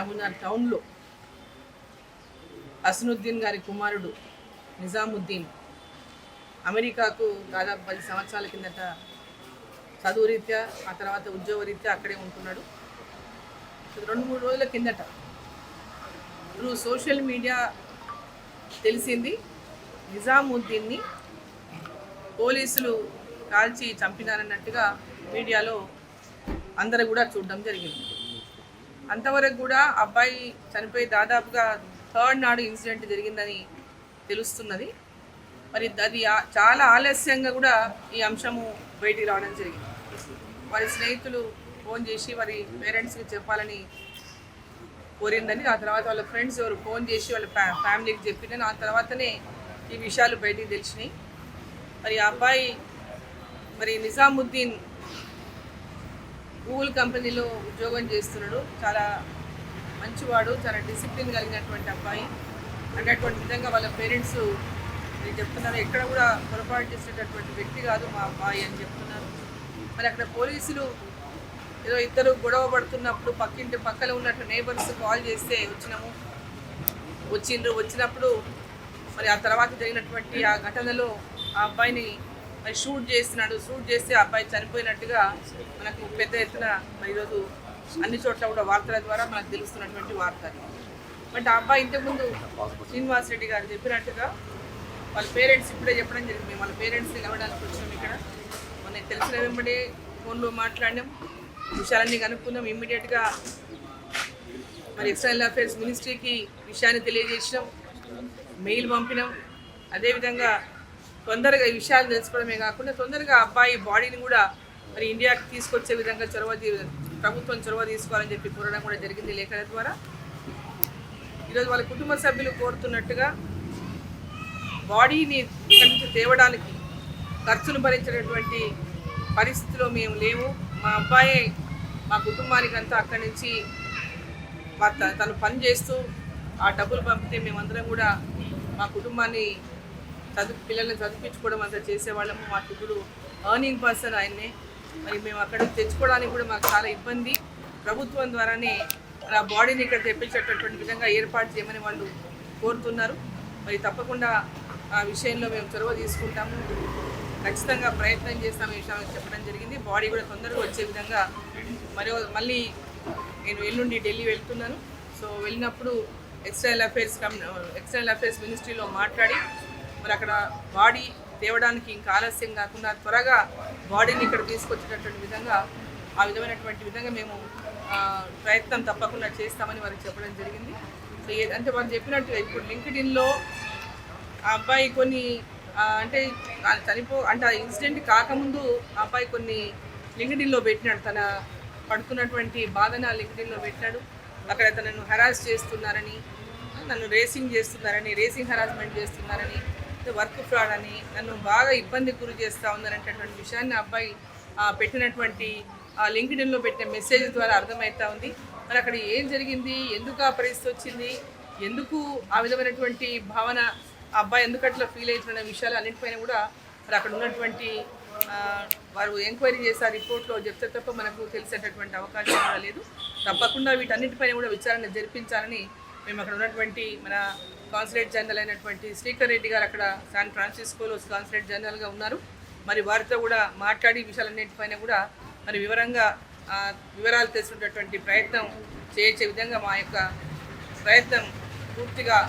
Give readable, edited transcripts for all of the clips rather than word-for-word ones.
మహబూబ్నగర్ టౌన్లో హసనుద్దీన్ గారి కుమారుడు నిజాముద్దీన్ అమెరికాకు దాదాపు 10 సంవత్సరాల కిందట చదువు రీత్యా ఆ తర్వాత ఉద్యోగ రీత్యా అక్కడే ఉంటున్నాడు. 2-3 రోజుల కిందట త్రూ సోషల్ మీడియా తెలిసింది నిజాముద్దీన్ని పోలీసులు కాల్చి చంపినారన్నట్టుగా మీడియాలో అందరూ కూడా చూడడం జరిగింది. అంతవరకు కూడా అబ్బాయి చనిపోయి దాదాపుగా 3rd నాడు ఇన్సిడెంట్ జరిగిందని తెలుస్తున్నది. మరి అది చాలా ఆలస్యంగా కూడా ఈ అంశము బయటికి రావడం జరిగింది. వారి స్నేహితులు ఫోన్ చేసి వారి పేరెంట్స్కి చెప్పాలని కోరిందని, ఆ తర్వాత వాళ్ళ ఫ్రెండ్స్ ఎవరు ఫోన్ చేసి వాళ్ళ ఫ్యామిలీకి చెప్పిందని, ఆ తర్వాతనే ఈ విషయాలు బయటికి తెలిసినాయి. మరి ఆ అబ్బాయి మరి నిజాముద్దీన్ గూగుల్ కంపెనీలో ఉద్యోగం చేస్తున్నాడు. చాలా మంచివాడు, చాలా డిసిప్లిన్ కలిగినటువంటి అబ్బాయి. అన్నటువంటి విధంగా వాళ్ళ పేరెంట్స్ చెప్తున్నారు, ఎక్కడ కూడా పొరపాటు చేసేటటువంటి వ్యక్తి కాదు మా అబ్బాయి అని చెప్తున్నారు. మరి అక్కడ పోలీసులు ఏదో ఇద్దరు గొడవ పడుతున్నప్పుడు పక్కన ఉన్నట్టు నేబర్స్ కాల్ చేస్తే వచ్చినప్పుడు మరి ఆ తర్వాత జరిగినటువంటి ఆ ఘటనలో ఆ అబ్బాయిని మరి షూట్ చేస్తే ఆ అబ్బాయి చనిపోయినట్టుగా మనకు పెద్ద ఎత్తున మరి ఈరోజు అన్ని చోట్ల కూడా వార్తల ద్వారా మనకు తెలుస్తున్నటువంటి వార్త. బట్ ఆ అబ్బాయి ఇంతకుముందు శ్రీనివాస్ రెడ్డి గారు చెప్పినట్టుగా వాళ్ళ పేరెంట్స్ ఇప్పుడే చెప్పడం జరిగింది. మేము వాళ్ళ పేరెంట్స్ని కలవడానికి వచ్చినాం. ఇక్కడ మనకి తెలిసిన వెంబడే ఫోన్లో మాట్లాడినాం, విషయాలన్నీ కనుక్కున్నాం. ఇమ్మీడియట్గా మరి ఎక్స్టర్నల్ అఫైర్స్ మినిస్ట్రీకి విషయాన్ని తెలియజేసినాం, మెయిల్ పంపినాం. అదేవిధంగా తొందరగా ఈ విషయాలు తెలుసుకోవడమే కాకుండా తొందరగా అబ్బాయి బాడీని కూడా మరి ఇండియాకి తీసుకొచ్చే విధంగా ప్రభుత్వం చొరవ తీసుకోవాలని చెప్పి కోరడం కూడా జరిగింది లేఖల ద్వారా. ఈరోజు వాళ్ళ కుటుంబ సభ్యులు కోరుతున్నట్టుగా బాడీని ఇక్కడి నుంచి తేవడానికి ఖర్చును భరించేటటువంటి పరిస్థితిలో మేము లేము. మా అబ్బాయే మా కుటుంబానికంతా అక్కడి నుంచి తను పని చేస్తూ ఆ డబ్బులు పంపితే మేమందరం కూడా మా కుటుంబాన్ని పిల్లల్ని చదివించుకోవడం అంతా చేసేవాళ్ళము. మా ఇప్పుడు ఎర్నింగ్ పర్సన్ ఆయన్నే. మరి మేము అక్కడ తెచ్చుకోవడానికి కూడా మాకు చాలా ఇబ్బంది. ప్రభుత్వం ద్వారానే ఆ బాడీని ఇక్కడ తెప్పించేటటువంటి విధంగా ఏర్పాటు చేయమని వాళ్ళు కోరుతున్నారు. మరి తప్పకుండా ఆ విషయంలో మేము చొరవ తీసుకుంటాము, ఖచ్చితంగా ప్రయత్నం చేస్తాము ఈ విషయాన్ని చెప్పడం జరిగింది. బాడీ కూడా తొందరగా వచ్చే విధంగా మళ్ళీ నేను ఎల్లుండి ఢిల్లీ వెళ్తున్నాను. సో వెళ్ళినప్పుడు ఎక్స్టర్నల్ అఫైర్స్ మినిస్ట్రీలో మాట్లాడి మరి అక్కడ బాడీ తేవడానికి ఇంకా ఆలస్యం కాకుండా త్వరగా బాడీని ఇక్కడ తీసుకొచ్చేటటువంటి విధంగా ఆ విధమైనటువంటి విధంగా మేము ప్రయత్నం తప్పకుండా చేస్తామని వారికి చెప్పడం జరిగింది. సో అంటే వారు చెప్పినట్టుగా ఇప్పుడు లింక్డ్ఇన్లో ఆ అబ్బాయి కొన్ని అంటే ఆ ఇన్సిడెంట్ కాకముందు ఆ అబ్బాయి కొన్ని లింక్డ్ఇన్లో పెట్టినాడు. తన పడుతున్నటువంటి బాధను లింక్డ్ఇన్లో పెట్టినాడు. అక్కడ తనను హెరాస్ చేస్తున్నారని, నన్ను రేసింగ్ హెరాస్మెంట్ చేస్తున్నారని, వర్క్ ఫ్రాడ్ అని, నన్ను బాగా ఇబ్బంది గురి చేస్తూ ఉందనేటటువంటి విషయాన్ని ఆ అబ్బాయి పెట్టినటువంటి లింక్డ్ఇన్లో పెట్టిన మెసేజ్ ద్వారా అర్థమవుతూ ఉంది. మరి అక్కడ ఏం జరిగింది, ఎందుకు ఆ పరిస్థితి వచ్చింది, ఎందుకు ఆ విధమైనటువంటి భావన ఆ అబ్బాయి ఎందుకు అట్లా ఫీల్ అవుతున్న విషయాలు అన్నింటిపైన కూడా మరి అక్కడ ఉన్నటువంటి వారు ఎంక్వైరీ చేసే రిపోర్ట్లో చెప్తే తప్ప మనకు తెలిసేటటువంటి అవకాశం కూడా లేదు. తప్పకుండా వీటన్నిటిపైన కూడా విచారణ జరిపించాలని మేము అక్కడ ఉన్నటువంటి మన కాన్సులేట్ జనరల్ అయినటువంటి శ్రీకర్ రెడ్డి గారు అక్కడ శాన్ ఫ్రాన్సిస్కోలో కాన్సులేట్ జనరల్గా ఉన్నారు. మరి వారితో కూడా మాట్లాడి విషయాలన్నింటిపైన కూడా మరి వివరాలు తెలుసుకునేటటువంటి ప్రయత్నం చేసే విధంగా మా యొక్క ప్రయత్నం పూర్తిగా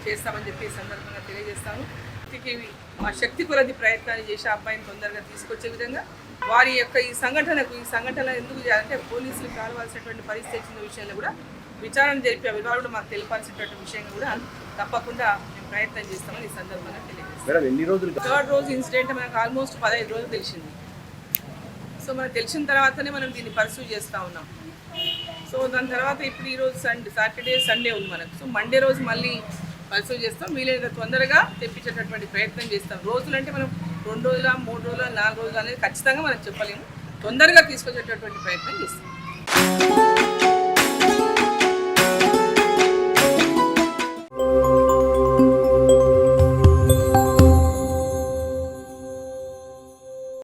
చేస్తామని చెప్పి సందర్భంగా తెలియజేస్తాను. మా శక్తి కొలది ప్రయత్నాన్ని చేసి అబ్బాయిని తొందరగా తీసుకొచ్చే విధంగా వారి యొక్క ఈ సంఘటన ఎందుకు చేయాలంటే పోలీసులు కావాల్సినటువంటి పరిస్థితి వచ్చిన విషయంలో కూడా విచారణ జరిపే వివరాలు కూడా మాకు తెలిపాల్సినటువంటి విషయంగా కూడా తప్పకుండా మేము ప్రయత్నం చేస్తామని ఈ సందర్భంగా తెలియజేస్తాం. 3rd రోజు ఇన్సిడెంట్ మనకు ఆల్మోస్ట్ 15 రోజులు తెలిసింది. సో మనకు తెలిసిన తర్వాతనే మనం దీన్ని పర్సూ చేస్తూ ఉన్నాం. సో దాని తర్వాత ఇప్పుడు ఈరోజు సాటర్డే సండే ఉంది మనకు. సో మండే రోజు మళ్ళీ పర్సూ చేస్తాం. వీలైనంత తొందరగా తెప్పించేటటువంటి ప్రయత్నం చేస్తాం. రోజులు అంటే మనం 2 రోజుల 3 రోజుల 4 రోజులు అనేది ఖచ్చితంగా మనం చెప్పలేము. తొందరగా తీసుకొచ్చేటటువంటి ప్రయత్నం చేస్తాం.